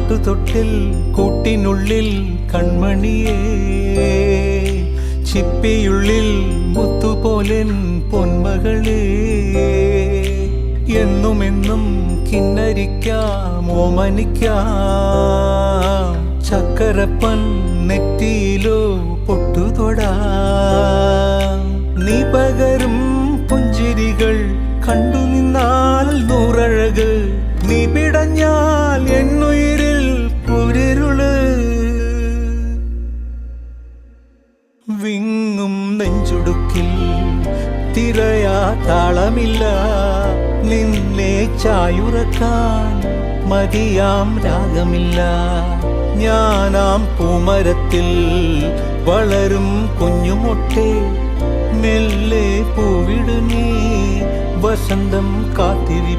പാട്ടുതൊട്ടിൽ കൂട്ടിനുള്ളിൽ കൺമണിയേ, ചിപ്പിയുള്ളിൽ മുത്തുപോലെൻ പൊന്മകളേ. എന്നുമെന്നും കിന്നരിക്കാം ഓമനിക്കാം, ചക്കരപ്പൻ നെറ്റിയിലോ പൊട്ടുതൊടാം. നീ പകരും പുഞ്ചിരികൾ കണ്ടു നിന്നാൽ നൂറഴക്, നീ പിടഞ്ഞാൽ എന്നുയിരിൽ കുരിരുള്. വിങ്ങും നെഞ്ചുടുക്കിൽ തിരയാ താളമില്ല, നിന്നെ ചായുറക്കാൻ മതിയാം രാഗമില്ല. ഞാനാം പൂമരത്തിൽ വളരും കുഞ്ഞുമൊട്ടെ, മെല്ലെ പൂവിടു നീ വസന്തം കാത്തിരി.